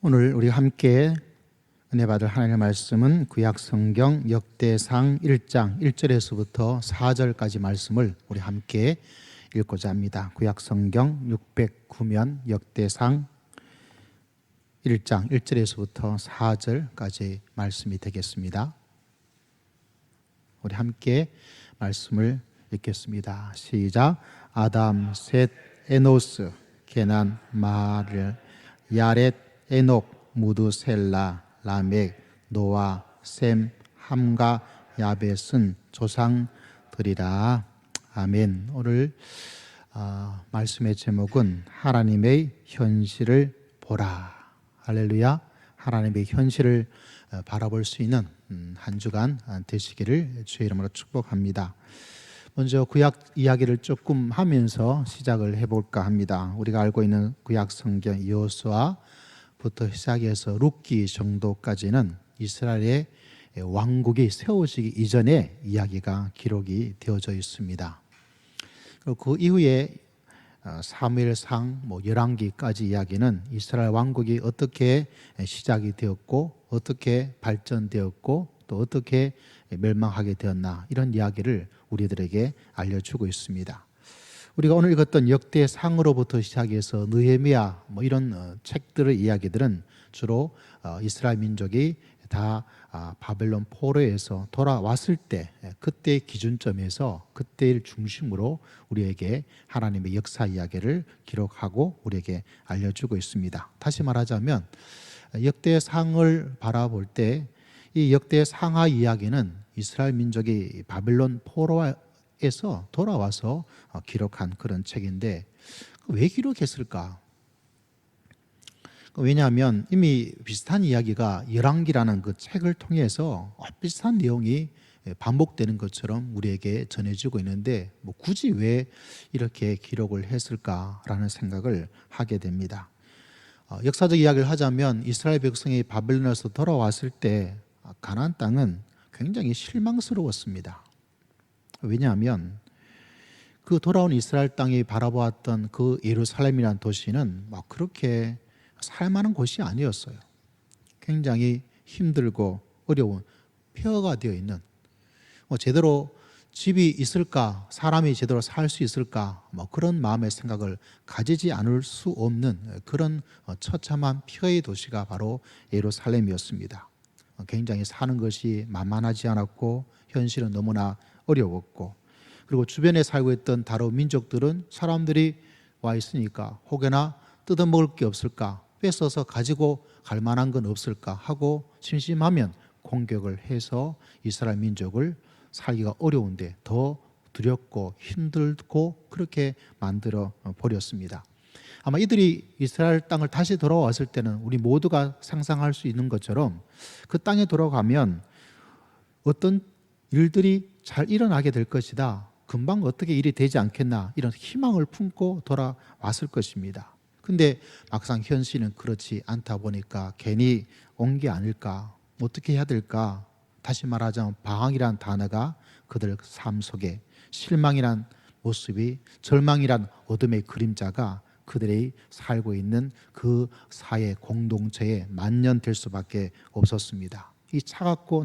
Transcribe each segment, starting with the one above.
오늘 우리 함께 은혜 받을 하나님의 말씀은 구약성경 역대상 1장 1절에서부터 4절까지 말씀을 우리 함께 읽고자 합니다. 구약성경 609면 역대상 1장 1절에서부터 4절까지 말씀이 되겠습니다. 우리 함께 말씀을 읽겠습니다. 시작. 아담, 셋, 에노스, 게난, 마를, 야렛, 에녹, 무두셀라, 라멕, 노아, 셈, 함과 야벳은 조상들이라. 아멘. 오늘 말씀의 제목은 하나님의 현실을 보라. 할렐루야. 하나님의 현실을 바라볼 수 있는 한 주간 되시기를 주의 이름으로 축복합니다. 먼저 구약 이야기를 조금 하면서 시작을 해볼까 합니다. 우리가 알고 있는 구약 성경 여호수아부터 시작해서 룻기 정도까지는 이스라엘의 왕국이 세워지기 이전의 이야기가 기록이 되어져 있습니다. 그리고 그 이후에 사무엘상, 열왕기까지 이야기는 이스라엘 왕국이 어떻게 시작이 되었고 어떻게 발전되었고 또 어떻게 멸망하게 되었나, 이런 이야기를 우리들에게 알려주고 있습니다. 우리가 오늘 읽었던 역대상으로부터 시작해서 느헤미야 이런 책들의 이야기들은 주로 이스라엘 민족이 다 바벨론 포로에서 돌아왔을 때, 그때의 기준점에서 그때를 중심으로 우리에게 하나님의 역사 이야기를 기록하고 우리에게 알려주고 있습니다. 다시 말하자면 역대상을 바라볼 때 이 역대상하 이야기는 이스라엘 민족이 바벨론 포로에서 돌아와서 기록한 그런 책인데, 왜 기록했을까? 왜냐하면 이미 비슷한 이야기가 열왕기라는 그 책을 통해서 비슷한 내용이 반복되는 것처럼 우리에게 전해지고 있는데, 굳이 왜 이렇게 기록을 했을까라는 생각을 하게 됩니다. 역사적 이야기를 하자면 이스라엘 백성이 바벨론에서 돌아왔을 때 가나안 땅은 굉장히 실망스러웠습니다. 왜냐하면 그 돌아온 이스라엘 땅이 바라보았던 그 예루살렘이라는 도시는 그렇게 살만한 곳이 아니었어요. 굉장히 힘들고 어려운, 폐허가 되어 있는, 제대로 집이 있을까, 사람이 제대로 살 수 있을까, 그런 마음의 생각을 가지지 않을 수 없는 그런 처참한 폐허의 도시가 바로 예루살렘이었습니다. 굉장히 사는 것이 만만하지 않았고 현실은 너무나 어려웠고, 그리고 주변에 살고 있던 다른 민족들은 사람들이 와 있으니까 혹여나 뜯어먹을 게 없을까, 뺏어서 가지고 갈 만한 건 없을까 하고 심심하면 공격을 해서 이스라엘 민족을 살기가 어려운데 더 두렵고 힘들고 그렇게 만들어 버렸습니다. 아마 이들이 이스라엘 땅을 다시 돌아왔을 때는 우리 모두가 상상할 수 있는 것처럼 그 땅에 돌아가면 어떤 일들이 잘 일어나게 될 것이다, 금방 어떻게 일이 되지 않겠나, 이런 희망을 품고 돌아왔을 것입니다. 근데 막상 현실은 그렇지 않다 보니까 괜히 온 게 아닐까, 어떻게 해야 될까. 다시 말하자면 방황이란 단어가 그들 삶 속에, 실망이란 모습이, 절망이란 어둠의 그림자가 그들이 살고 있는 그 사회 공동체에 만연될 수밖에 없었습니다. 이 차갑고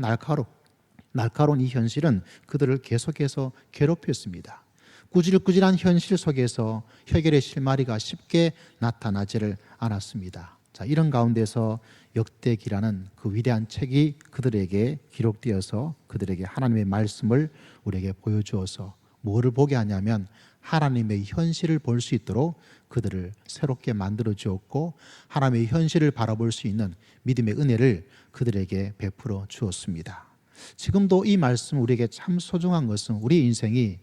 날카로운 이 현실은 그들을 계속해서 괴롭혔습니다. 꾸질꾸질한 현실 속에서 해결의 실마리가 쉽게 나타나지를 않았습니다. 이런 가운데서 역대기라는 그 위대한 책이 그들에게 기록되어서 그들에게 하나님의 말씀을 우리에게 보여주어서 뭐를 보게 하냐면 하나님의 현실을 볼 수 있도록 그들을 새롭게 만들어 주었고, 하나님의 현실을 바라볼 수 있는 믿음의 은혜를 그들에게 베풀어 주었습니다. 지금도 이 말씀 우리에게 참 소중한 것은 우리 인생이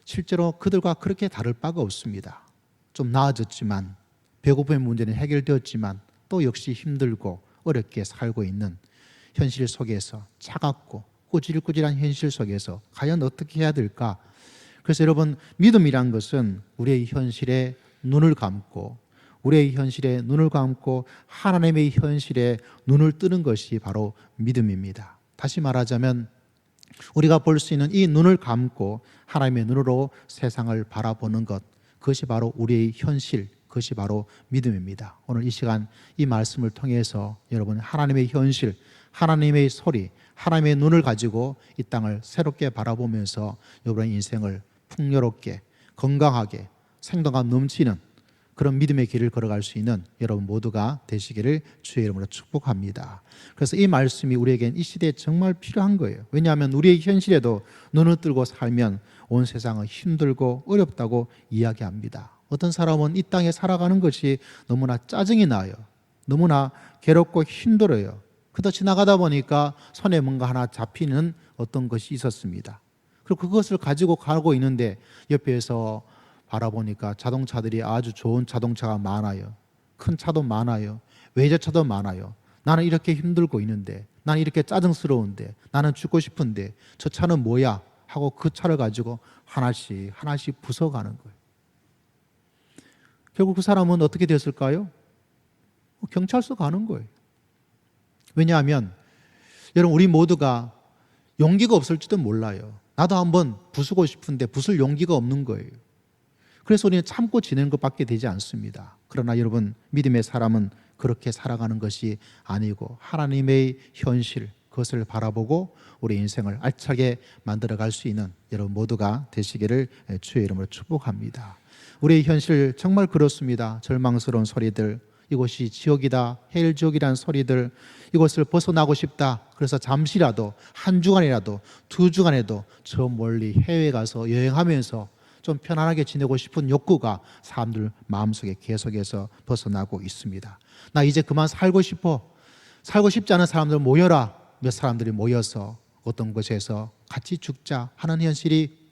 실제로 그들과 그렇게 다를 바가 없습니다. 좀 나아졌지만, 배고픔의 문제는 해결되었지만 또 역시 힘들고 어렵게 살고 있는 현실 속에서, 차갑고 꾸질꾸질한 현실 속에서 과연 어떻게 해야 될까? 그래서 여러분, 믿음이란 것은 우리의 현실에 눈을 감고, 우리의 현실에 눈을 감고 하나님의 현실에 눈을 뜨는 것이 바로 믿음입니다. 다시 말하자면 우리가 볼 수 있는 이 눈을 감고 하나님의 눈으로 세상을 바라보는 것, 그것이 바로 우리의 현실, 그것이 바로 믿음입니다. 오늘 이 시간 이 말씀을 통해서 여러분 하나님의 현실, 하나님의 소리, 하나님의 눈을 가지고 이 땅을 새롭게 바라보면서 여러분의 인생을 풍요롭게 건강하게 생동감 넘치는 그런 믿음의 길을 걸어갈 수 있는 여러분 모두가 되시기를 주의 이름으로 축복합니다. 그래서 이 말씀이 우리에겐 이 시대에 정말 필요한 거예요. 왜냐하면 우리의 현실에도 눈을 뜨고 살면 온 세상은 힘들고 어렵다고 이야기합니다. 어떤 사람은 이 땅에 살아가는 것이 너무나 짜증이 나요. 너무나 괴롭고 힘들어요. 그러다 지나가다 보니까 손에 뭔가 하나 잡히는 어떤 것이 있었습니다. 그리고 그것을 가지고 가고 있는데 옆에서 바라보니까 자동차들이 아주 좋은 자동차가 많아요. 큰 차도 많아요. 외제차도 많아요. 나는 이렇게 힘들고 있는데, 나는 이렇게 짜증스러운데, 나는 죽고 싶은데 저 차는 뭐야? 하고 그 차를 가지고 하나씩 하나씩 부숴가는 거예요. 결국 그 사람은 어떻게 됐을까요? 경찰서 가는 거예요. 왜냐하면 여러분 우리 모두가 용기가 없을지도 몰라요. 나도 한번 부수고 싶은데 부술 용기가 없는 거예요. 그래서 우리는 참고 지내는 것밖에 되지 않습니다. 그러나 여러분 믿음의 사람은 그렇게 살아가는 것이 아니고 하나님의 현실 그것을 바라보고 우리 인생을 알차게 만들어갈 수 있는 여러분 모두가 되시기를 주의 이름으로 축복합니다. 우리의 현실 정말 그렇습니다. 절망스러운 소리들, 이곳이 지옥이다, 헬 지옥이라는 소리들, 이곳을 벗어나고 싶다. 그래서 잠시라도 한 주간이라도 두 주간에도 저 멀리 해외에 가서 여행하면서 좀 편안하게 지내고 싶은 욕구가 사람들 마음속에 계속해서 벗어나고 있습니다. 나 이제 그만 살고 싶어. 살고 싶지 않은 사람들 모여라. 몇 사람들이 모여서 어떤 곳에서 같이 죽자 하는 현실이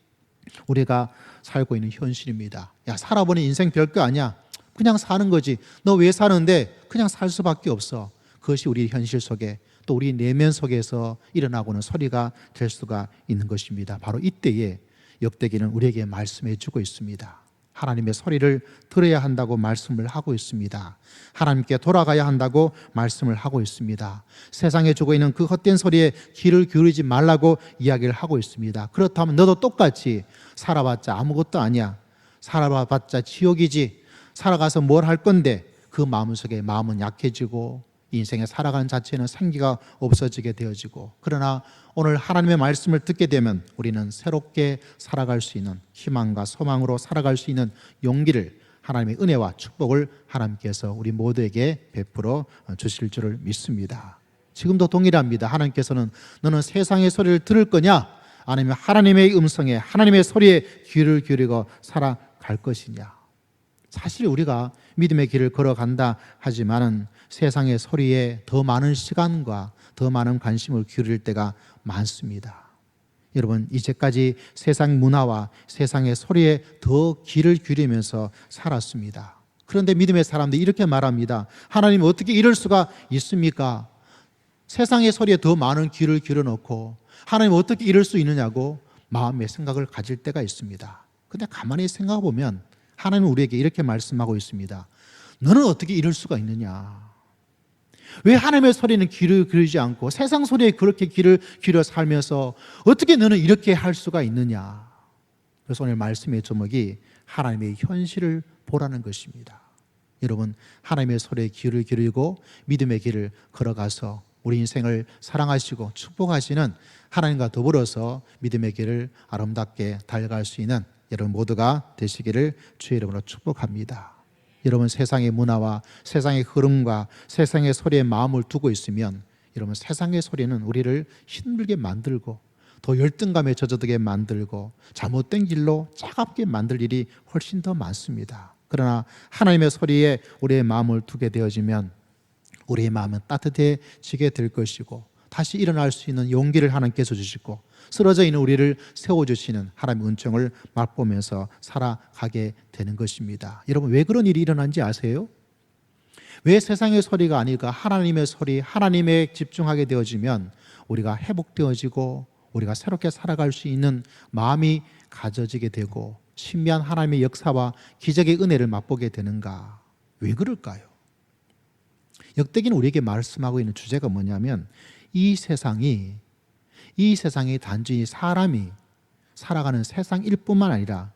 우리가 살고 있는 현실입니다. 야, 살아보니 인생 별거 아니야. 그냥 사는 거지. 너 왜 사는데? 그냥 살 수밖에 없어. 그것이 우리 현실 속에 또 우리 내면 속에서 일어나고는 소리가 될 수가 있는 것입니다. 바로 이때에 역대기는 우리에게 말씀해 주고 있습니다. 하나님의 소리를 들어야 한다고 말씀을 하고 있습니다. 하나님께 돌아가야 한다고 말씀을 하고 있습니다. 세상에 주고 있는 그 헛된 소리에 귀를 기울이지 말라고 이야기를 하고 있습니다. 그렇다면 너도 똑같이 살아봤자 아무것도 아니야. 살아봤자 지옥이지. 살아가서 뭘 할 건데 그 마음속에 마음은 약해지고 인생에 살아가는 자체는 생기가 없어지게 되어지고, 그러나 오늘 하나님의 말씀을 듣게 되면 우리는 새롭게 살아갈 수 있는 희망과 소망으로 살아갈 수 있는 용기를, 하나님의 은혜와 축복을 하나님께서 우리 모두에게 베풀어 주실 줄을 믿습니다. 지금도 동일합니다. 하나님께서는 너는 세상의 소리를 들을 거냐 아니면 하나님의 음성에, 하나님의 소리에 귀를 기울이고 살아갈 것이냐. 사실 우리가 믿음의 길을 걸어간다 하지만은 세상의 소리에 더 많은 시간과 더 많은 관심을 기울일 때가 많습니다. 여러분, 이제까지 세상 문화와 세상의 소리에 더 귀를 기울이면서 살았습니다. 그런데 믿음의 사람들이 이렇게 말합니다. 하나님 어떻게 이럴 수가 있습니까? 세상의 소리에 더 많은 귀를 기울여놓고 하나님 어떻게 이럴 수 있느냐고 마음의 생각을 가질 때가 있습니다. 근데 가만히 생각해 보면 하나님은 우리에게 이렇게 말씀하고 있습니다. 너는 어떻게 이럴 수가 있느냐? 왜 하나님의 소리는 귀를 기울이지 않고 세상 소리에 그렇게 귀를 기울여 살면서 어떻게 너는 이렇게 할 수가 있느냐? 그래서 오늘 말씀의 제목이 하나님의 현실을 보라는 것입니다. 여러분, 하나님의 소리에 귀를 기울이고 믿음의 길을 걸어가서 우리 인생을 사랑하시고 축복하시는 하나님과 더불어서 믿음의 길을 아름답게 달려갈 수 있는 여러분 모두가 되시기를 주의 이름으로 축복합니다. 여러분, 세상의 문화와 세상의 흐름과 세상의 소리에 마음을 두고 있으면 여러분 세상의 소리는 우리를 힘들게 만들고 더 열등감에 젖어들게 만들고 잘못된 길로 차갑게 만들 일이 훨씬 더 많습니다. 그러나 하나님의 소리에 우리의 마음을 두게 되어지면 우리의 마음은 따뜻해지게 될 것이고 다시 일어날 수 있는 용기를 하나님께서 주시고 쓰러져 있는 우리를 세워주시는 하나님의 은총을 맛보면서 살아가게 되는 것입니다. 여러분, 왜 그런 일이 일어난지 아세요? 왜 세상의 소리가 아니라 하나님의 소리, 하나님에 집중하게 되어지면 우리가 회복되어지고 우리가 새롭게 살아갈 수 있는 마음이 가져지게 되고 신비한 하나님의 역사와 기적의 은혜를 맛보게 되는가? 왜 그럴까요? 역대기는 우리에게 말씀하고 있는 주제가 뭐냐면 이 세상이 단지 사람이 살아가는 세상일 뿐만 아니라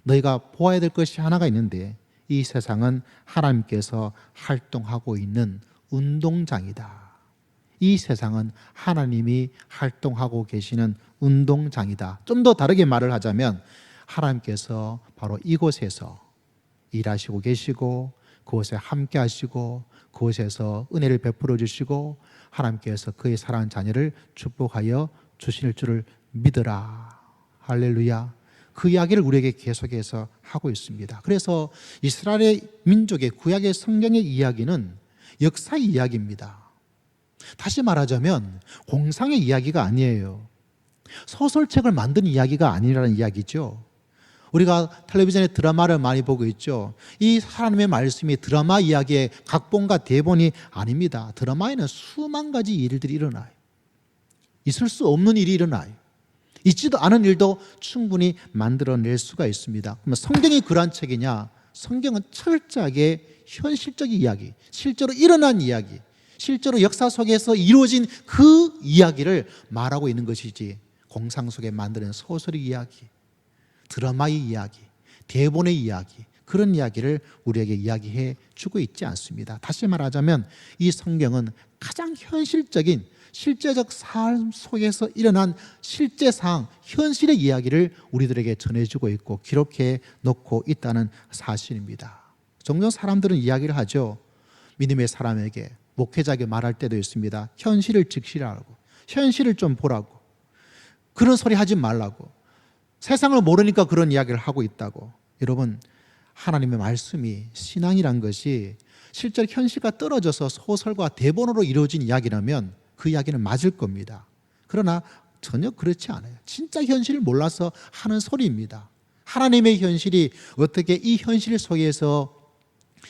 너희가 보아야 될 것이 하나가 있는데 이 세상은 하나님께서 활동하고 있는 운동장이다. 이 세상은 하나님이 활동하고 계시는 운동장이다. 좀 더 다르게 말을 하자면 하나님께서 바로 이곳에서 일하시고 계시고 그곳에 함께 하시고 그곳에서 은혜를 베풀어 주시고 하나님께서 그의 사랑하는 자녀를 축복하여 주실 줄을 믿으라. 할렐루야. 그 이야기를 우리에게 계속해서 하고 있습니다. 그래서 이스라엘의 민족의 구약의 성경의 이야기는 역사의 이야기입니다. 다시 말하자면 공상의 이야기가 아니에요. 소설책을 만든 이야기가 아니라는 이야기죠. 우리가 텔레비전에 드라마를 많이 보고 있죠. 이 하나님의 말씀이 드라마 이야기의 각본과 대본이 아닙니다. 드라마에는 수만 가지 일들이 일어나요. 있을 수 없는 일이 일어나요. 있지도 않은 일도 충분히 만들어낼 수가 있습니다. 그러면 성경이 그러한 책이냐? 성경은 철저하게 현실적인 이야기, 실제로 일어난 이야기, 실제로 역사 속에서 이루어진 그 이야기를 말하고 있는 것이지 공상 속에 만드는 소설의 이야기, 드라마의 이야기, 대본의 이야기, 그런 이야기를 우리에게 이야기해 주고 있지 않습니다. 다시 말하자면 이 성경은 가장 현실적인 실제적 삶 속에서 일어난 실제 상황, 현실의 이야기를 우리들에게 전해주고 있고 기록해 놓고 있다는 사실입니다. 종종 사람들은 이야기를 하죠. 믿음의 사람에게, 목회자에게 말할 때도 있습니다. 현실을 직시하라고, 현실을 좀 보라고, 그런 소리 하지 말라고, 세상을 모르니까 그런 이야기를 하고 있다고. 여러분, 하나님의 말씀이, 신앙이란 것이 실제로 현실과 떨어져서 소설과 대본으로 이루어진 이야기라면 그 이야기는 맞을 겁니다. 그러나 전혀 그렇지 않아요. 진짜 현실을 몰라서 하는 소리입니다. 하나님의 현실이 어떻게 이 현실 속에서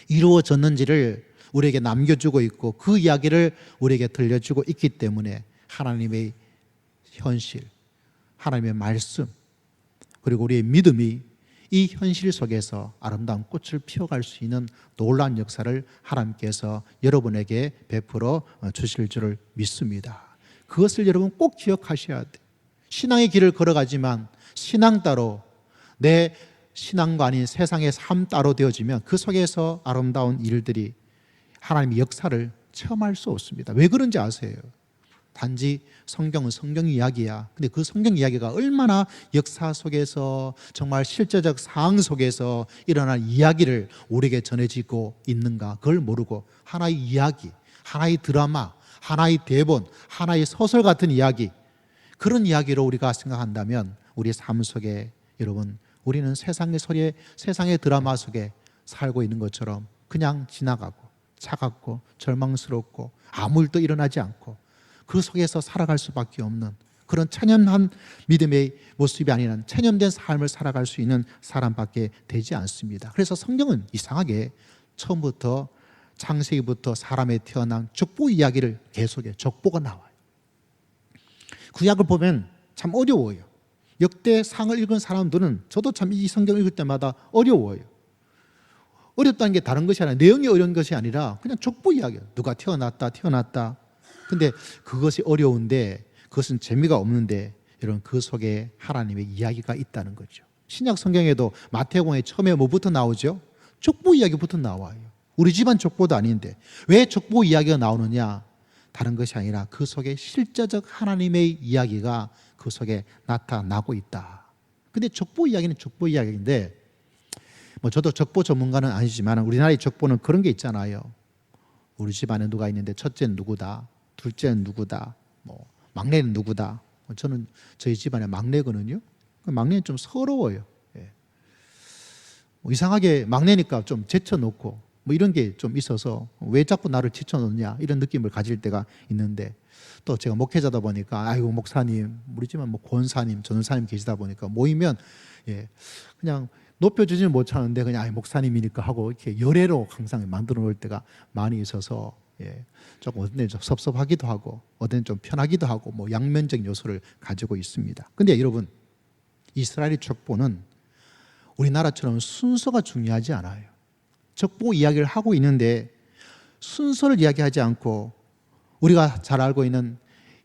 이루어졌는지를 우리에게 남겨주고 있고 그 이야기를 우리에게 들려주고 있기 때문에 하나님의 현실, 하나님의 말씀, 그리고 우리의 믿음이 이 현실 속에서 아름다운 꽃을 피워갈 수 있는 놀라운 역사를 하나님께서 여러분에게 베풀어 주실 줄을 믿습니다. 그것을 여러분 꼭 기억하셔야 돼요. 신앙의 길을 걸어가지만 신앙 따로, 내 신앙과 아닌 세상의 삶 따로 되어지면 그 속에서 아름다운 일들이 하나님의 역사를 체험할 수 없습니다. 왜 그런지 아세요? 단지 성경은 성경 이야기야. 근데 그 성경 이야기가 얼마나 역사 속에서 정말 실제적 상황 속에서 일어난 이야기를 우리에게 전해지고 있는가 그걸 모르고 하나의 이야기, 하나의 드라마, 하나의 대본, 하나의 소설 같은 이야기, 그런 이야기로 우리가 생각한다면 우리 삶 속에 여러분, 우리는 세상의 소리에, 세상의 드라마 속에 살고 있는 것처럼 그냥 지나가고 차갑고 절망스럽고 아무 일도 일어나지 않고 그 속에서 살아갈 수밖에 없는 그런 체념한 믿음의 모습이 아니라 체념된 삶을 살아갈 수 있는 사람밖에 되지 않습니다. 그래서 성경은 이상하게 처음부터 창세기부터 사람에 태어난 족보 이야기를 계속해 족보가 나와요. 구약을 보면 참 어려워요. 역대상을 읽은 사람들은 저도 참 이 성경 읽을 때마다 어려워요. 어렵다는 게 다른 것이 아니라 내용이 어려운 것이 아니라 그냥 족보 이야기예요. 누가 태어났다. 근데 그것이 어려운데 그것은 재미가 없는데 여러분 그 속에 하나님의 이야기가 있다는 거죠. 신약 성경에도 마태복음에 처음에 뭐부터 나오죠? 족보 이야기부터 나와요. 우리 집안 족보도 아닌데 왜 족보 이야기가 나오느냐? 다른 것이 아니라 그 속에 실제적 하나님의 이야기가 그 속에 나타나고 있다. 근데 족보 이야기는 족보 이야기인데 뭐 저도 족보 전문가는 아니지만 우리나라의 족보는 그런 게 있잖아요. 우리 집안에 누가 있는데 첫째는 누구다, 둘째는 누구다, 뭐 막내는 누구다. 저는 저희 집안에 막내거든요. 막내는 좀 서러워요. 예. 뭐 이상하게 막내니까 좀 제쳐놓고 뭐 이런 게 좀 있어서 왜 자꾸 나를 제쳐놓냐 이런 느낌을 가질 때가 있는데 또 제가 목회자다 보니까 아이고 목사님, 우리 집안 뭐 권사님, 전사님 계시다 보니까 모이면 예 그냥 높여주지는 못하는데 그냥 목사님이니까 하고 이렇게 열애로 항상 만들어 놓을 때가 많이 있어서 예, 조금 어떤 데는 좀 섭섭하기도 하고 어떤 데는 좀 편하기도 하고 뭐 양면적 요소를 가지고 있습니다. 근데 여러분 이스라엘의 족보는 우리나라처럼 순서가 중요하지 않아요. 족보 이야기를 하고 있는데 순서를 이야기하지 않고 우리가 잘 알고 있는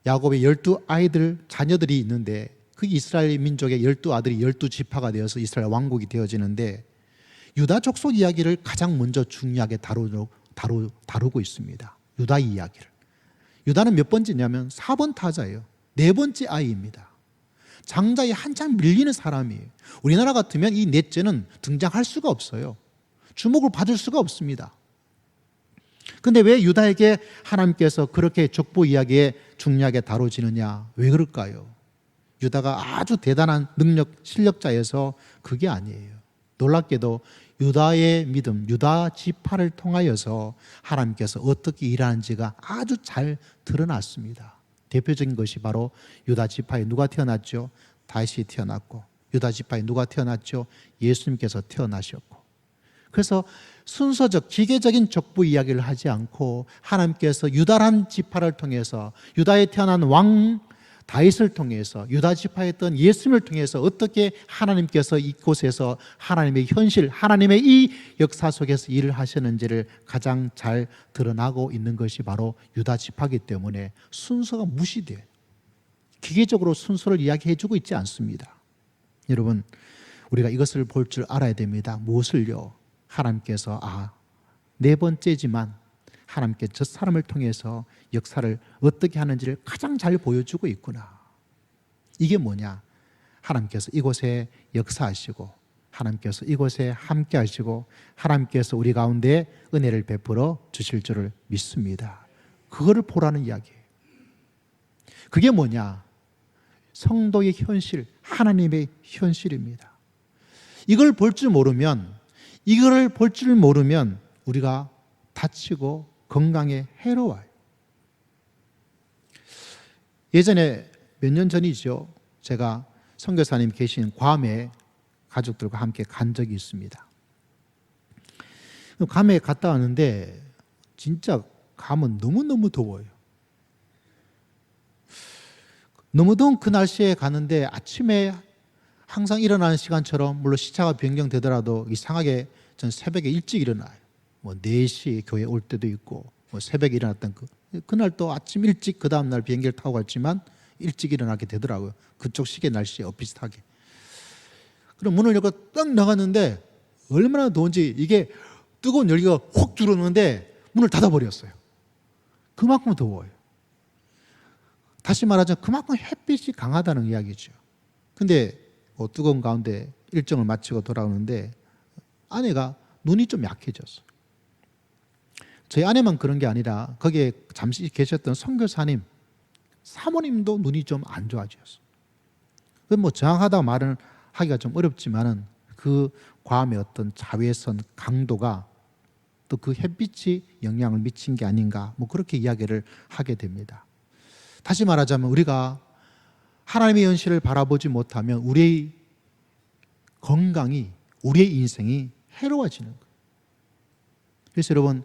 야곱의 12아이들 자녀들이 있는데 그 이스라엘 민족의 12아들이 12지파가 되어서 이스라엘 왕국이 되어지는데 유다 족속 이야기를 가장 먼저 중요하게 다루고 있습니다. 유다 이야기를. 유다는 몇 번째냐면 4번 타자예요. 네 번째 아이입니다. 장자에 한참 밀리는 사람이에요. 우리나라 같으면 이 넷째는 등장할 수가 없어요. 주목을 받을 수가 없습니다. 근데 왜 유다에게 하나님께서 그렇게 족보 이야기에 중요하게 다뤄지느냐? 왜 그럴까요? 유다가 아주 대단한 실력자여서 그게 아니에요. 놀랍게도 유다의 믿음, 유다 지파를 통하여서 하나님께서 어떻게 일하는지가 아주 잘 드러났습니다. 대표적인 것이 바로 유다 지파에 누가 태어났죠? 다윗이 태어났고, 유다 지파에 누가 태어났죠? 예수님께서 태어나셨고. 그래서 순서적 기계적인 족보 이야기를 하지 않고 하나님께서 유다란 지파를 통해서, 유다에 태어난 왕 다윗을 통해서, 유다 지파에 있던 예수님을 통해서 어떻게 하나님께서 이곳에서 하나님의 현실, 하나님의 이 역사 속에서 일을 하셨는지를 가장 잘 드러나고 있는 것이 바로 유다 지파이기 때문에 순서가 무시돼요. 기계적으로 순서를 이야기해주고 있지 않습니다. 여러분, 우리가 이것을 볼 줄 알아야 됩니다. 무엇을요? 하나님께서 네 번째지만 하나님께 저 사람을 통해서 역사를 어떻게 하는지를 가장 잘 보여주고 있구나. 이게 뭐냐? 하나님께서 이곳에 역사하시고, 하나님께서 이곳에 함께 하시고, 하나님께서 우리 가운데 은혜를 베풀어 주실 줄을 믿습니다. 그거를 보라는 이야기예요. 그게 뭐냐? 성도의 현실, 하나님의 현실입니다. 이걸 볼 줄 모르면 우리가 다치고 건강에 해로워요. 예전에 몇 년 전이죠. 제가 선교사님 계신 괌에 가족들과 함께 간 적이 있습니다. 괌에 갔다 왔는데 진짜 괌은 너무너무 더워요. 너무 더운 그 날씨에 가는데 아침에 항상 일어나는 시간처럼, 물론 시차가 변경되더라도 이상하게 전 새벽에 일찍 일어나요. 4시 교회 올 때도 있고, 새벽에 일어났던 그날 또 아침 일찍 그 다음날 비행기를 타고 갔지만 일찍 일어나게 되더라고요. 그쪽 시계 날씨에 비슷하게. 그럼 문을 열고 딱 나갔는데 얼마나 더운지, 이게 뜨거운 열기가 확 들어오는데 문을 닫아버렸어요. 그만큼 더워요. 다시 말하자면 그만큼 햇빛이 강하다는 이야기죠. 근데 뜨거운 가운데 일정을 마치고 돌아오는데 아내가 눈이 좀 약해졌어요. 저희 아내만 그런 게 아니라 거기에 잠시 계셨던 선교사님, 사모님도 눈이 좀 안 좋아졌어요. 정확하다고 말은 하기가 좀 어렵지만은 그 괌의 어떤 자외선 강도가 또 그 햇빛이 영향을 미친 게 아닌가, 그렇게 이야기를 하게 됩니다. 다시 말하자면 우리가 하나님의 현실을 바라보지 못하면 우리의 건강이, 우리의 인생이 해로워지는 거예요. 그래서 여러분,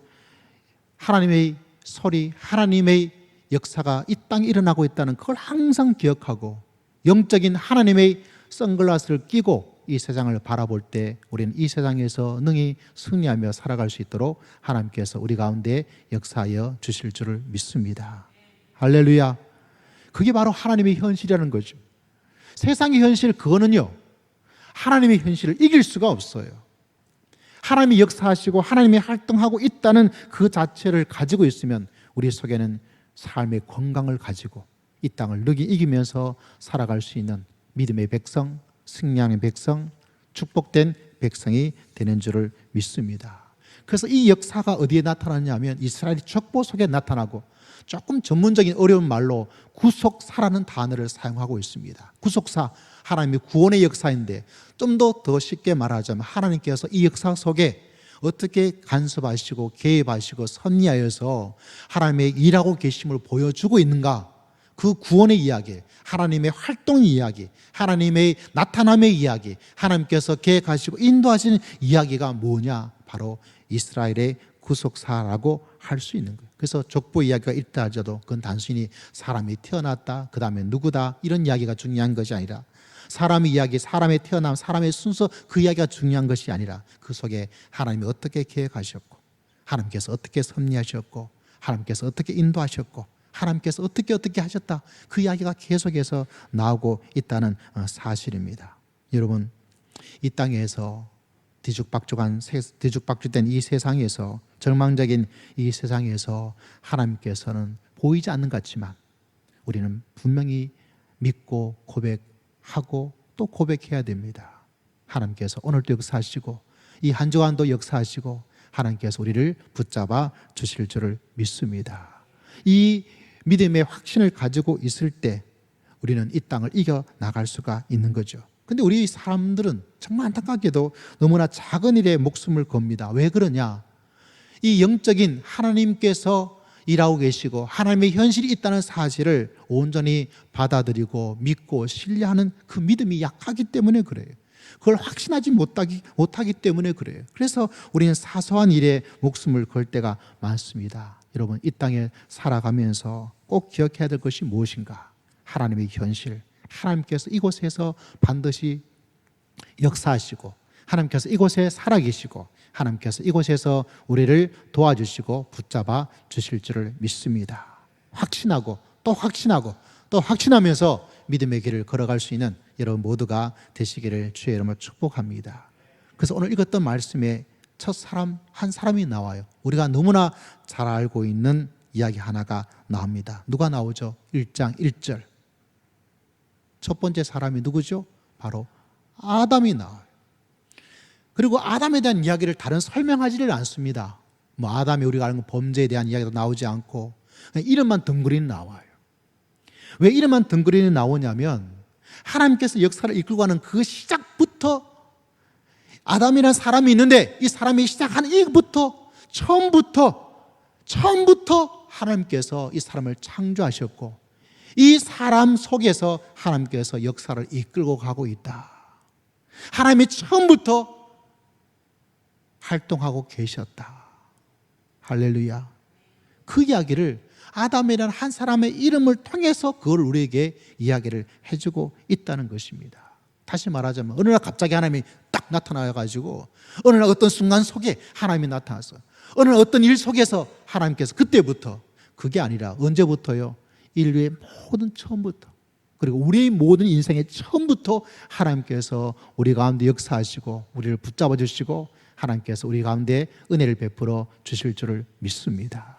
하나님의 소리, 하나님의 역사가 이 땅에 일어나고 있다는 그걸 항상 기억하고 영적인 하나님의 선글라스를 끼고 이 세상을 바라볼 때 우리는 이 세상에서 능히 승리하며 살아갈 수 있도록 하나님께서 우리 가운데 역사하여 주실 줄을 믿습니다. 할렐루야. 그게 바로 하나님의 현실이라는 거죠. 세상의 현실, 그거는요, 하나님의 현실을 이길 수가 없어요. 하나님이 역사하시고 하나님이 활동하고 있다는 그 자체를 가지고 있으면 우리 속에는 삶의 건강을 가지고 이 땅을 능히 이기면서 살아갈 수 있는 믿음의 백성, 승리하는 백성, 축복된 백성이 되는 줄을 믿습니다. 그래서 이 역사가 어디에 나타나냐면 이스라엘 족보 속에 나타나고, 조금 전문적인 어려운 말로 구속사라는 단어를 사용하고 있습니다. 구속사, 하나님의 구원의 역사인데 좀 더 쉽게 말하자면 하나님께서 이 역사 속에 어떻게 간섭하시고 개입하시고 섭리하여서 하나님의 일하고 계심을 보여주고 있는가, 그 구원의 이야기, 하나님의 활동 이야기, 하나님의 나타남의 이야기, 하나님께서 계획하시고 인도하시는 이야기가 뭐냐, 바로 이스라엘의 구속사라고 할 수 있는 거예요. 그래서 족보 이야기가 있다 하더라도 그건 단순히 사람이 태어났다, 그 다음에 누구다, 이런 이야기가 중요한 것이 아니라 사람의 이야기, 사람의 태어남, 사람의 순서, 그 이야기가 중요한 것이 아니라 그 속에 하나님이 어떻게 계획하셨고, 하나님께서 어떻게 섭리하셨고, 하나님께서 어떻게 인도하셨고, 하나님께서 어떻게 하셨다, 그 이야기가 계속해서 나오고 있다는 사실입니다. 여러분, 이 땅에서 뒤죽박죽된 이 세상에서, 절망적인 이 세상에서 하나님께서는 보이지 않는 것 같지만 우리는 분명히 믿고 고백하고 또 고백해야 됩니다. 하나님께서 오늘도 역사하시고 이 한 주간도 역사하시고 하나님께서 우리를 붙잡아 주실 줄을 믿습니다. 이 믿음의 확신을 가지고 있을 때 우리는 이 땅을 이겨나갈 수가 있는 거죠. 근데 우리 사람들은 정말 안타깝게도 너무나 작은 일에 목숨을 겁니다. 왜 그러냐? 이 영적인 하나님께서 일하고 계시고 하나님의 현실이 있다는 사실을 온전히 받아들이고 믿고 신뢰하는 그 믿음이 약하기 때문에 그래요. 그걸 확신하지 못하기 때문에 그래요. 그래서 우리는 사소한 일에 목숨을 걸 때가 많습니다. 여러분, 이 땅에 살아가면서 꼭 기억해야 될 것이 무엇인가? 하나님의 현실, 하나님께서 이곳에서 반드시 역사하시고 하나님께서 이곳에 살아계시고 하나님께서 이곳에서 우리를 도와주시고 붙잡아 주실 줄을 믿습니다. 확신하고 또 확신하고 또 확신하면서 믿음의 길을 걸어갈 수 있는 여러분 모두가 되시기를 주의 이름으로 축복합니다. 그래서 오늘 읽었던 말씀에 첫 사람 한 사람이 나와요. 우리가 너무나 잘 알고 있는 이야기 하나가 나옵니다. 누가 나오죠? 1장 1절. 첫 번째 사람이 누구죠? 바로 아담이 나와요. 그리고 아담에 대한 이야기를 다른 설명하지를 않습니다. 아담이 우리가 아는 범죄에 대한 이야기도 나오지 않고 그냥 이름만 덩그리는 나와요. 왜 이름만 덩그리는 나오냐면 하나님께서 역사를 이끌고 가는 그 시작부터 아담이라는 사람이 있는데 이 사람이 시작하는 이부터 처음부터 하나님께서 이 사람을 창조하셨고 이 사람 속에서 하나님께서 역사를 이끌고 가고 있다. 하나님이 처음부터 활동하고 계셨다. 할렐루야. 그 이야기를 아담이라는 한 사람의 이름을 통해서 그걸 우리에게 이야기를 해주고 있다는 것입니다. 다시 말하자면 어느 날 갑자기 하나님이 딱 나타나가지고 어느 날 어떤 순간 속에 하나님이 나타나서 어느 날 어떤 일 속에서 하나님께서 그때부터 그게 아니라 언제부터요? 인류의 모든 처음부터 그리고 우리의 모든 인생의 처음부터 하나님께서 우리 가운데 역사하시고 우리를 붙잡아 주시고 하나님께서 우리 가운데 은혜를 베풀어 주실 줄을 믿습니다.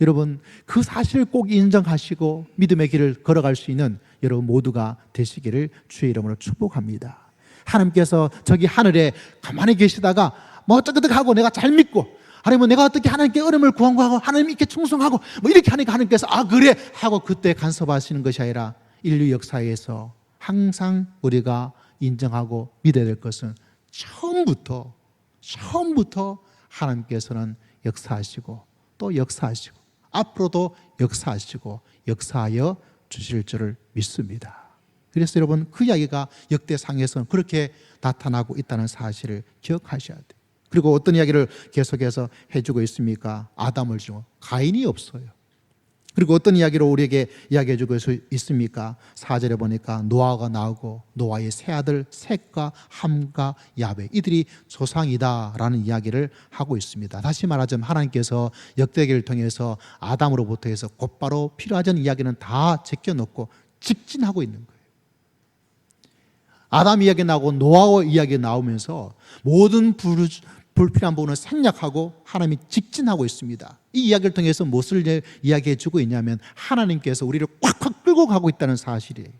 여러분 그 사실을 꼭 인정하시고 믿음의 길을 걸어갈 수 있는 여러분 모두가 되시기를 주의 이름으로 축복합니다. 하나님께서 저기 하늘에 가만히 계시다가 어쩌고저쩌고 하고 내가 잘 믿고 아니면 내가 어떻게 하나님께 어려움을 구하고 하나님께 충성하고 이렇게 하니까 하나님께서 그래 하고 그때 간섭하시는 것이 아니라 인류 역사에서 항상 우리가 인정하고 믿어야 될 것은 처음부터 하나님께서는 역사하시고 또 역사하시고 앞으로도 역사하시고 역사하여 주실 줄을 믿습니다. 그래서 여러분 그 이야기가 역대상에서는 그렇게 나타나고 있다는 사실을 기억하셔야 돼요. 그리고 어떤 이야기를 계속해서 해주고 있습니까? 아담을 주고 가인이 없어요. 그리고 어떤 이야기로 우리에게 이야기해주고 있습니까? 4절에 보니까 노아가 나오고 노아의 세 아들 셋과 함과 야베 이들이 조상이다라는 이야기를 하고 있습니다. 다시 말하자면 하나님께서 역대기를 통해서 아담으로부터 해서 곧바로 필요하지 않은 이야기는 다 제껴놓고 직진하고 있는 거예요. 아담 이야기 나오고 노아 이야기 나오면서 모든 불필요한 부분을 생략하고 하나님이 직진하고 있습니다. 이 이야기를 통해서 무엇을 이야기해 주고 있냐면 하나님께서 우리를 꽉꽉 끌고 가고 있다는 사실이에요.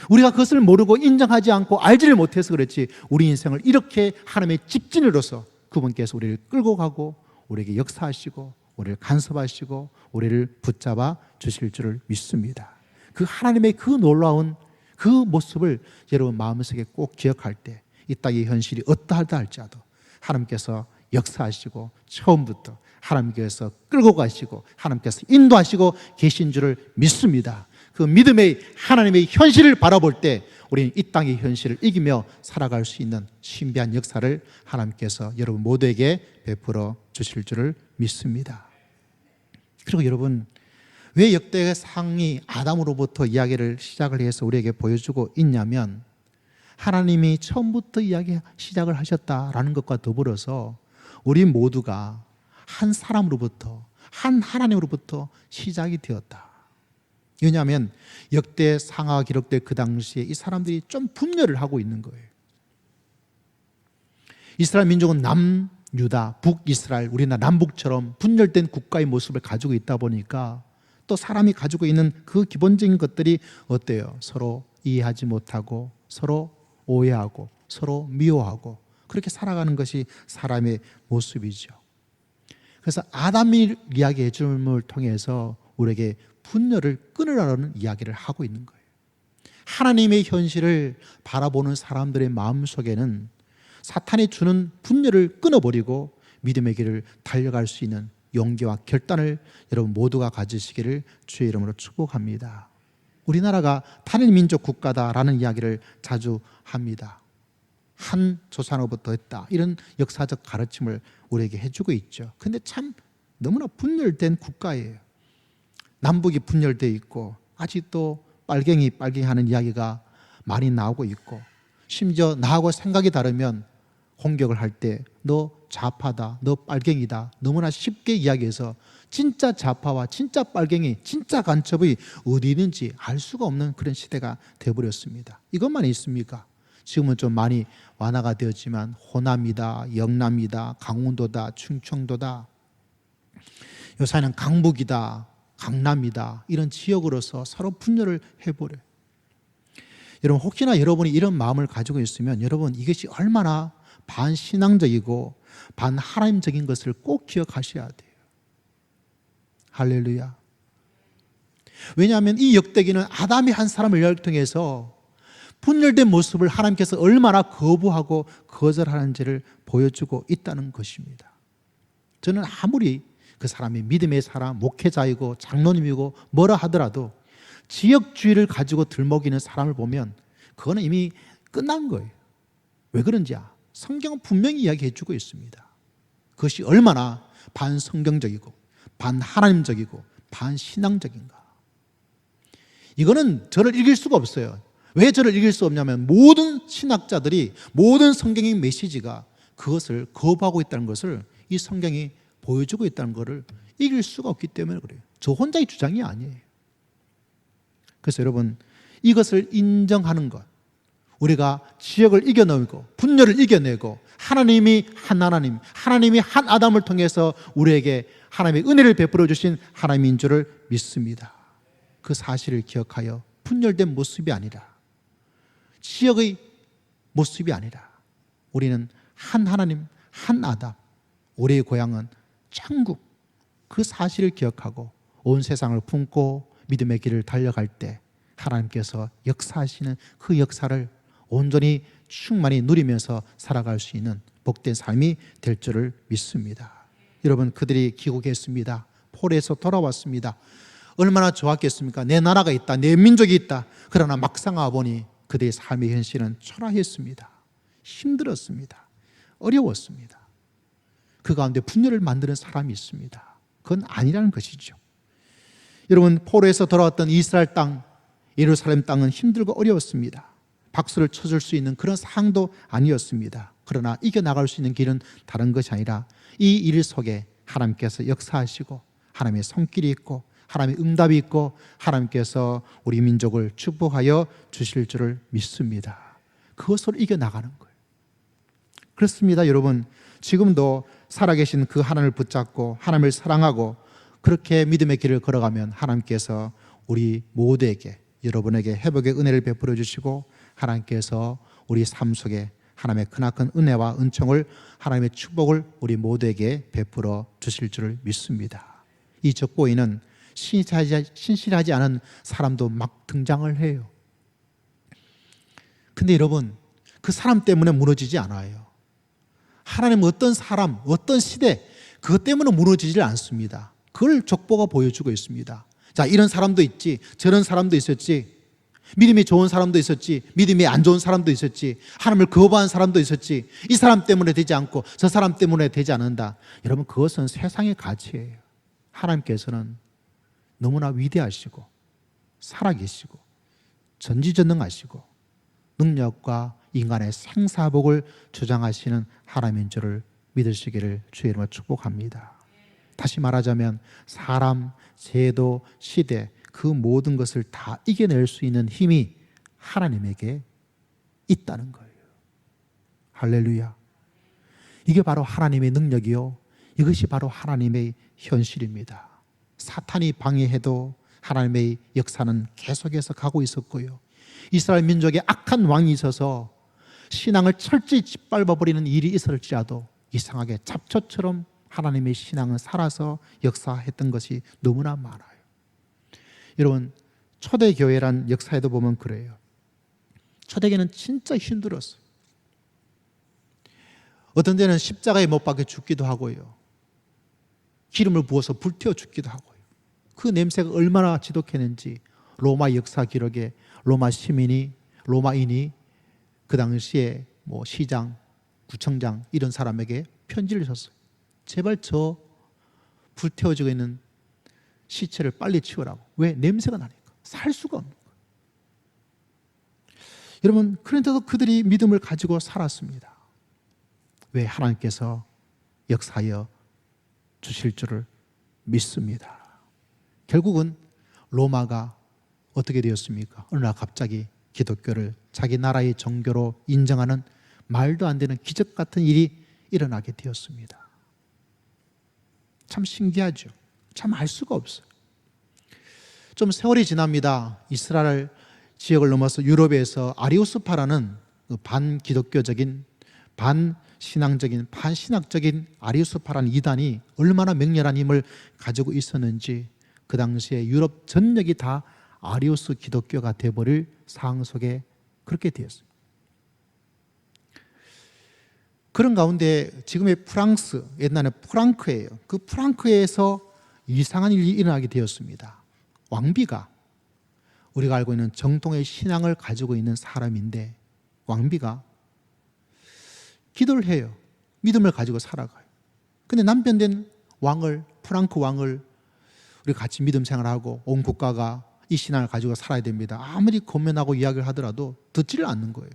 우리가 그것을 모르고 인정하지 않고 알지를 못해서 그렇지 우리 인생을 이렇게 하나님의 직진으로서 그분께서 우리를 끌고 가고 우리에게 역사하시고 우리를 간섭하시고 우리를 붙잡아 주실 줄을 믿습니다. 그 하나님의 그 놀라운 그 모습을 여러분 마음속에 꼭 기억할 때 이 땅의 현실이 어떠하다 할지라도 하나님께서 역사하시고 처음부터 하나님께서 끌고 가시고 하나님께서 인도하시고 계신 줄을 믿습니다. 그 믿음의 하나님의 현실을 바라볼 때 우리는 이 땅의 현실을 이기며 살아갈 수 있는 신비한 역사를 하나님께서 여러분 모두에게 베풀어 주실 줄을 믿습니다. 그리고 여러분 왜 역대상이 아담으로부터 이야기를 시작을 해서 우리에게 보여주고 있냐면 하나님이 처음부터 이야기 시작을 하셨다라는 것과 더불어서 우리 모두가 한 사람으로부터 한 하나님으로부터 시작이 되었다. 왜냐하면 역대상하가 기록될 그 당시에 이 사람들이 좀 분열을 하고 있는 거예요. 이스라엘 민족은 남유다, 북이스라엘, 우리나라 남북처럼 분열된 국가의 모습을 가지고 있다 보니까 또 사람이 가지고 있는 그 기본적인 것들이 어때요? 서로 이해하지 못하고 서로 오해하고 서로 미워하고 그렇게 살아가는 것이 사람의 모습이죠. 그래서 아담이 이야기해 줌을 통해서 우리에게 분열을 끊으라는 이야기를 하고 있는 거예요. 하나님의 현실을 바라보는 사람들의 마음속에는 사탄이 주는 분열을 끊어버리고 믿음의 길을 달려갈 수 있는 용기와 결단을 여러분 모두가 가지시기를 주의 이름으로 축복합니다. 우리나라가 단일민족 국가다라는 이야기를 자주 합니다. 한 조상으로부터 했다, 이런 역사적 가르침을 우리에게 해주고 있죠. 그런데 참 너무나 분열된 국가예요. 남북이 분열되어 있고 아직도 빨갱이 하는 이야기가 많이 나오고 있고, 심지어 나하고 생각이 다르면 공격을 할 때 너 좌파다, 너 빨갱이다 너무나 쉽게 이야기해서 진짜 좌파와 진짜 빨갱이, 진짜 간첩이 어디 있는지 알 수가 없는 그런 시대가 되어버렸습니다. 이것만 있습니까? 지금은 좀 많이 완화가 되었지만 호남이다, 영남이다, 강원도다, 충청도다, 요새는 강북이다, 강남이다, 이런 지역으로서 서로 분열을 해버려요. 여러분, 혹시나 여러분이 이런 마음을 가지고 있으면 여러분, 이것이 얼마나 반신앙적이고 반하나님적인 것을 꼭 기억하셔야 돼요. 할렐루야. 왜냐하면 이 역대기는 아담이 한 사람을 통해서 분열된 모습을 하나님께서 얼마나 거부하고 거절하는지를 보여주고 있다는 것입니다. 저는 아무리 그 사람이 믿음의 사람, 목회자이고 장로님이고 뭐라 하더라도 지역주의를 가지고 들먹이는 사람을 보면 그거는 이미 끝난 거예요. 왜 그런지 성경은 분명히 이야기해 주고 있습니다. 그것이 얼마나 반성경적이고 반하나님적이고 반신앙적인가. 이거는 저를 이길 수가 없어요. 왜 저를 이길 수 없냐면 모든 신학자들이, 모든 성경의 메시지가 그것을 거부하고 있다는 것을 이 성경이 보여주고 있다는 것을 이길 수가 없기 때문에 그래요. 저 혼자의 주장이 아니에요. 그래서 여러분, 이것을 인정하는 것, 우리가 지역을 이겨내고 분열을 이겨내고 하나님이 한 하나님, 하나님이 한 아담을 통해서 우리에게 하나님의 은혜를 베풀어 주신 하나님인 줄을 믿습니다. 그 사실을 기억하여 분열된 모습이 아니라, 지역의 모습이 아니라 우리는 한 하나님, 한 아담, 우리의 고향은 천국, 그 사실을 기억하고 온 세상을 품고 믿음의 길을 달려갈 때 하나님께서 역사하시는 그 역사를 온전히 충만히 누리면서 살아갈 수 있는 복된 삶이 될 줄을 믿습니다. 여러분, 그들이 귀국했습니다. 폴에서 돌아왔습니다. 얼마나 좋았겠습니까? 내 나라가 있다, 내 민족이 있다. 그러나 막상 와보니 그들의 삶의 현실은 초라했습니다. 힘들었습니다. 어려웠습니다. 그 가운데 분열을 만드는 사람이 있습니다. 그건 아니라는 것이죠. 여러분, 포로에서 돌아왔던 이스라엘 땅, 예루살렘 땅은 힘들고 어려웠습니다. 박수를 쳐줄 수 있는 그런 상황도 아니었습니다. 그러나 이겨나갈 수 있는 길은 다른 것이 아니라 이 일 속에 하나님께서 역사하시고 하나님의 손길이 있고 하나님의 응답이 있고 하나님께서 우리 민족을 축복하여 주실 줄을 믿습니다. 그것을 이겨나가는 거예요. 그렇습니다. 여러분, 지금도 살아계신 그 하나님을 붙잡고 하나님을 사랑하고 그렇게 믿음의 길을 걸어가면 하나님께서 우리 모두에게, 여러분에게 회복의 은혜를 베풀어 주시고 하나님께서 우리 삶 속에 하나님의 크나큰 은혜와 은총을, 하나님의 축복을 우리 모두에게 베풀어 주실 줄을 믿습니다. 이 적보인은 신실하지 않은 사람도 막 등장을 해요. 근데 여러분, 그 사람 때문에 무너지지 않아요. 하나님은 어떤 사람, 어떤 시대, 그것 때문에 무너지질 않습니다. 그걸 족보가 보여주고 있습니다. 자, 이런 사람도 있지, 저런 사람도 있었지, 믿음이 좋은 사람도 있었지, 믿음이 안 좋은 사람도 있었지, 하나님을 거부한 사람도 있었지, 이 사람 때문에 되지 않고 저 사람 때문에 되지 않는다. 여러분, 그것은 세상의 가치예요. 하나님께서는 너무나 위대하시고 살아계시고 전지전능하시고 능력과 인간의 생사복을 주장하시는 하나님인 줄을 믿으시기를 주의 이름으로 축복합니다. 다시 말하자면 사람, 제도, 시대, 그 모든 것을 다 이겨낼 수 있는 힘이 하나님에게 있다는 거예요. 할렐루야. 이게 바로 하나님의 능력이요, 이것이 바로 하나님의 현실입니다. 사탄이 방해해도 하나님의 역사는 계속해서 가고 있었고요, 이스라엘 민족의 악한 왕이 있어서 신앙을 철저히 짓밟아버리는 일이 있을지라도 이상하게 잡초처럼 하나님의 신앙은 살아서 역사했던 것이 너무나 많아요. 여러분, 초대교회란 역사에도 보면 그래요. 초대교회는 진짜 힘들었어요. 어떤 데는 십자가에 못 박혀 죽기도 하고요, 기름을 부어서 불태워 죽기도 하고요. 그 냄새가 얼마나 지독했는지 로마 역사 기록에 로마인이 그 당시에 시장, 구청장 이런 사람에게 편지를 썼어요. 제발 저 불태워지고 있는 시체를 빨리 치우라고. 왜? 냄새가 나니까 살 수가 없는 거예요. 여러분, 그런데도 그들이 믿음을 가지고 살았습니다. 왜? 하나님께서 역사하여 주실 줄을 믿습니다. 결국은 로마가 어떻게 되었습니까? 어느 날 갑자기 기독교를 자기 나라의 정교로 인정하는 말도 안 되는 기적 같은 일이 일어나게 되었습니다. 참 신기하죠. 참 알 수가 없어요. 좀 세월이 지납니다. 이스라엘 지역을 넘어서 유럽에서 아리우스파라는 반기독교적인, 반신앙적인, 반신학적인 아리우스파라는 이단이 얼마나 맹렬한 힘을 가지고 있었는지 그 당시에 유럽 전역이 다 아리우스 기독교가 되어버릴 상황 속에 그렇게 되었습니다. 그런 가운데 지금의 프랑스, 옛날에 프랑크예요. 그 프랑크에서 이상한 일이 일어나게 되었습니다. 왕비가, 우리가 알고 있는 정통의 신앙을 가지고 있는 사람인데 왕비가 기도를 해요. 믿음을 가지고 살아가요. 근데 남편된 왕을, 프랑크 왕을 우리 같이 믿음 생활하고 온 국가가 이 신앙을 가지고 살아야 됩니다. 아무리 권면하고 이야기를 하더라도 듣지를 않는 거예요.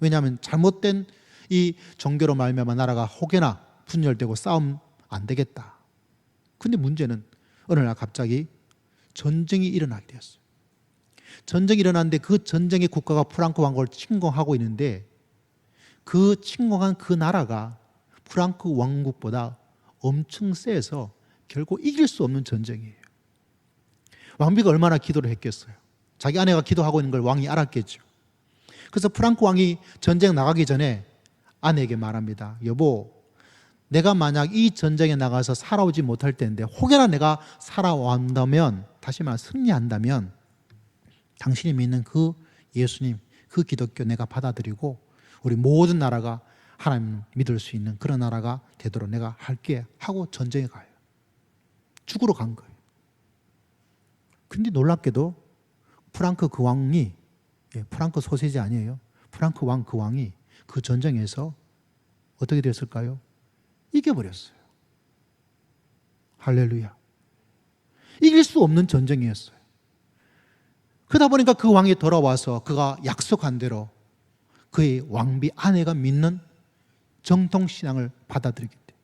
왜냐하면 잘못된 이 종교로 말미암아 나라가 혹여나 분열되고 싸움 안 되겠다. 근데 문제는 어느 날 갑자기 전쟁이 일어나게 되었어요. 전쟁이 일어났는데 그 전쟁의 국가가 프랑크 왕국을 침공하고 있는데 그 침공한 그 나라가 프랑크 왕국보다 엄청 세서 결국 이길 수 없는 전쟁이에요. 왕비가 얼마나 기도를 했겠어요. 자기 아내가 기도하고 있는 걸 왕이 알았겠죠. 그래서 프랑크 왕이 전쟁 나가기 전에 아내에게 말합니다. 여보, 내가 만약 이 전쟁에 나가서 살아오지 못할 텐데 혹여나 내가 살아온다면, 다시 말해 승리한다면 당신이 믿는 그 예수님, 그 기독교 내가 받아들이고 우리 모든 나라가 하나님 믿을 수 있는 그런 나라가 되도록 내가 할게 하고 전쟁에 가요. 죽으러 간 거예요. 근데 놀랍게도 프랑크 그 왕이, 프랑크 소세지 아니에요. 프랑크 왕 그 왕이 그 전쟁에서 어떻게 됐을까요? 이겨버렸어요. 할렐루야. 이길 수 없는 전쟁이었어요. 그러다 보니까 그 왕이 돌아와서 그가 약속한 대로 그의 왕비 아내가 믿는 정통신앙을 받아들이게 돼.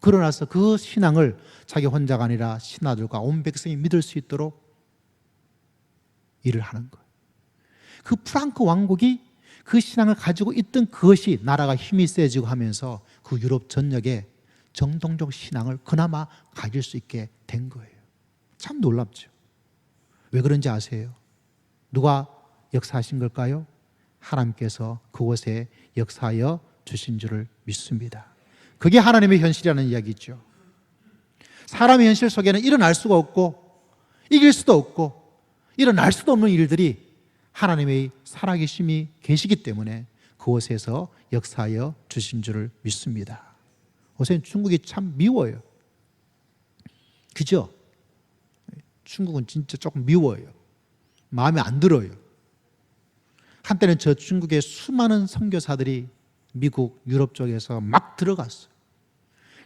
그러나서 그 신앙을 자기 혼자가 아니라 신하들과 온 백성이 믿을 수 있도록 일을 하는 거예요. 그 프랑크 왕국이 그 신앙을 가지고 있던 그것이 나라가 힘이 세지고 하면서 그 유럽 전역에 정통적 신앙을 그나마 가질 수 있게 된 거예요. 참 놀랍죠. 왜 그런지 아세요? 누가 역사하신 걸까요? 하나님께서 그곳에 역사하여 주신 줄을 믿습니다. 그게 하나님의 현실이라는 이야기죠. 사람의 현실 속에는 일어날 수가 없고 이길 수도 없고 일어날 수도 없는 일들이 하나님의 살아계심이 계시기 때문에 그곳에서 역사하여 주신 줄을 믿습니다. 요새 중국이 참 미워요. 그죠? 중국은 진짜 조금 미워요. 마음에 안 들어요. 한때는 저 중국의 수많은 선교사들이 미국, 유럽 쪽에서 막 들어갔어요.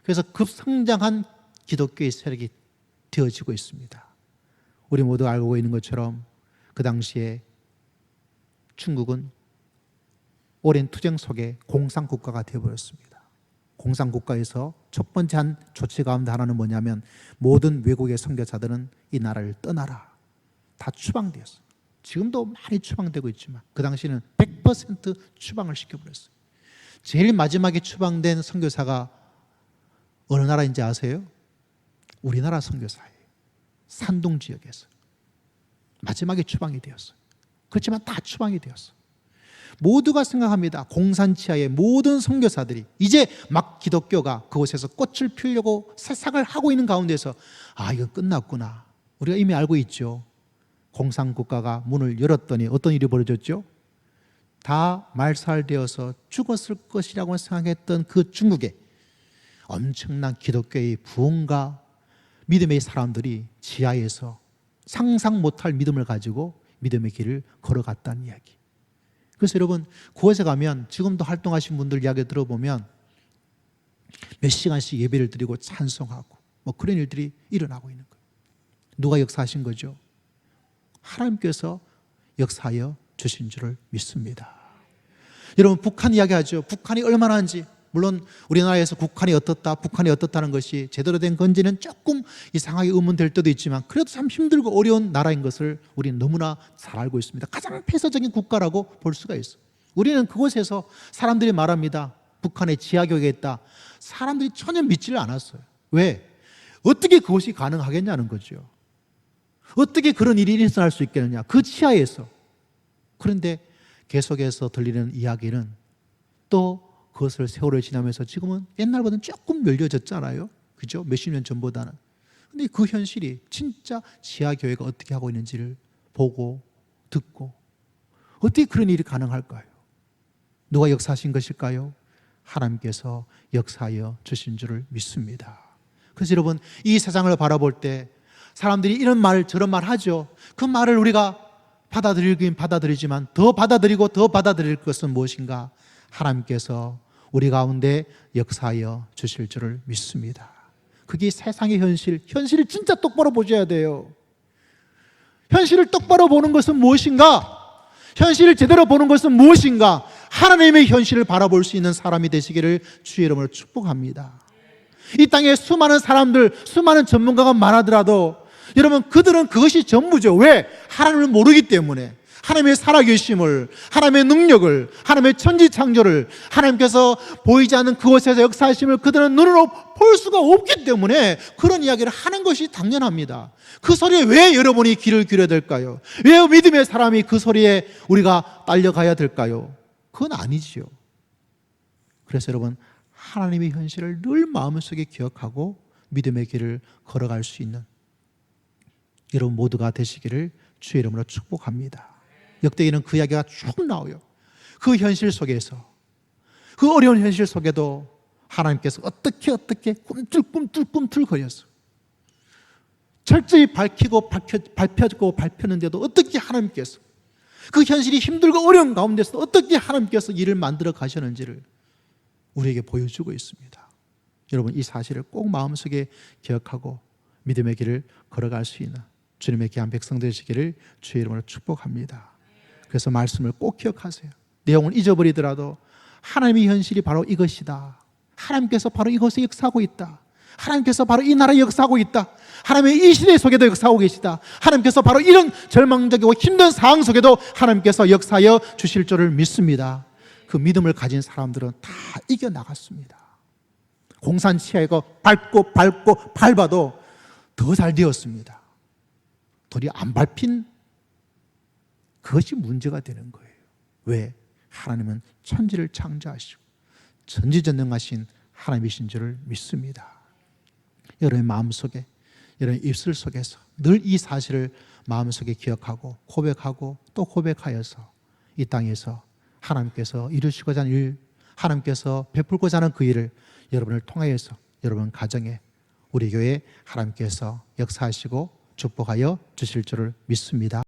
그래서 급성장한 기독교의 세력이 되어지고 있습니다. 우리 모두 알고 있는 것처럼 그 당시에 중국은 오랜 투쟁 속에 공산국가가 되어버렸습니다. 공산국가에서 첫 번째 한 조치 가운데 하나는 뭐냐면 모든 외국의 선교사들은 이 나라를 떠나라. 다 추방되었어요. 지금도 많이 추방되고 있지만 그 당시에는 100% 추방을 시켜버렸어요. 제일 마지막에 추방된 선교사가 어느 나라인지 아세요? 우리나라 선교사예요. 산동 지역에서 마지막에 추방이 되었어요. 그렇지만 다 추방이 되었어요. 모두가 생각합니다. 공산치하의 모든 선교사들이 이제 막 기독교가 그곳에서 꽃을 피우려고 새싹을 하고 있는 가운데서 이건 끝났구나. 우리가 이미 알고 있죠. 공산국가가 문을 열었더니 어떤 일이 벌어졌죠? 다 말살되어서 죽었을 것이라고 생각했던 그 중국에 엄청난 기독교의 부흥과 믿음의 사람들이 지하에서 상상 못할 믿음을 가지고 믿음의 길을 걸어갔다는 이야기. 그래서 여러분, 그곳에 가면 지금도 활동하신 분들 이야기 들어보면 몇 시간씩 예배를 드리고 찬송하고 그런 일들이 일어나고 있는 거예요. 누가 역사하신 거죠? 하나님께서 역사하여 주신 줄을 믿습니다. 여러분, 북한 이야기하죠. 북한이 얼마나 한지. 물론 우리나라에서 북한이 어떻다는 것이 제대로 된 건지는 조금 이상하게 의문될 때도 있지만 그래도 참 힘들고 어려운 나라인 것을 우리는 너무나 잘 알고 있습니다. 가장 폐쇄적인 국가라고 볼 수가 있어요. 우리는 그곳에서 사람들이 말합니다. 북한에 지하교회가 있다. 사람들이 전혀 믿지를 않았어요. 왜? 어떻게 그것이 가능하겠냐는 거죠. 어떻게 그런 일이 일어날 수 있겠느냐. 그 치하에서. 그런데 계속해서 들리는 이야기는 또 그것을 세월을 지나면서 지금은 옛날보다는 조금 열려졌잖아요. 그죠? 몇십 년 전보다는. 근데 그 현실이 진짜 지하교회가 어떻게 하고 있는지를 보고 듣고 어떻게 그런 일이 가능할까요? 누가 역사하신 것일까요? 하나님께서 역사하여 주신 줄을 믿습니다. 그래서 여러분, 이 세상을 바라볼 때 사람들이 이런 말 저런 말 하죠. 그 말을 우리가 받아들이긴 받아들이지만 더 받아들일 것은 무엇인가? 하나님께서 우리 가운데 역사하여 주실 줄을 믿습니다. 그게 세상의 현실을 진짜 똑바로 보셔야 돼요. 현실을 똑바로 보는 것은 무엇인가? 현실을 제대로 보는 것은 무엇인가? 하나님의 현실을 바라볼 수 있는 사람이 되시기를 주의 이름으로 축복합니다. 이 땅에 수많은 사람들, 수많은 전문가가 많아더라도 여러분, 그들은 그것이 전부죠. 왜? 하나님을 모르기 때문에. 하나님의 살아계심을, 하나님의 능력을, 하나님의 천지창조를, 하나님께서 보이지 않는 그곳에서 역사하심을 그들은 눈으로 볼 수가 없기 때문에 그런 이야기를 하는 것이 당연합니다. 그 소리에 왜 여러분이 귀를 기울여야 될까요? 왜 믿음의 사람이 그 소리에 우리가 딸려가야 될까요? 그건 아니지요. 그래서 여러분, 하나님의 현실을 늘 마음속에 기억하고 믿음의 길을 걸어갈 수 있는 여러분 모두가 되시기를 주의 이름으로 축복합니다. 역대기는 그 이야기가 쭉 나와요. 그 현실 속에서, 그 어려운 현실 속에도 하나님께서 어떻게 꿈틀꿈틀 거렸어. 철저히 밝혔는데도 어떻게 하나님께서 그 현실이 힘들고 어려운 가운데서 어떻게 하나님께서 일을 만들어 가셨는지를 우리에게 보여주고 있습니다. 여러분, 이 사실을 꼭 마음속에 기억하고 믿음의 길을 걸어갈 수 있는 주님의 귀한 백성 되시기를 주의 이름으로 축복합니다. 그래서 말씀을 꼭 기억하세요. 내용을 잊어버리더라도 하나님의 현실이 바로 이것이다. 하나님께서 바로 이것에 역사하고 있다. 하나님께서 바로 이 나라에 역사하고 있다. 하나님의 이 시대 속에도 역사하고 계시다. 하나님께서 바로 이런 절망적이고 힘든 상황 속에도 하나님께서 역사하여 주실 줄을 믿습니다. 그 믿음을 가진 사람들은 다 이겨나갔습니다. 공산치하가 밟아도 더 잘 되었습니다. 돌이 안 밟힌 그것이 문제가 되는 거예요. 왜? 하나님은 천지를 창조하시고 전지전능하신 하나님이신 줄을 믿습니다. 여러분의 마음속에, 여러분의 입술 속에서 늘 이 사실을 마음속에 기억하고 고백하고 또 고백하여서 이 땅에서 하나님께서 이루시고자 하는 일, 하나님께서 베풀고자 하는 그 일을 여러분을 통하여서 여러분 가정에, 우리 교회에 하나님께서 역사하시고 축복하여 주실 줄을 믿습니다.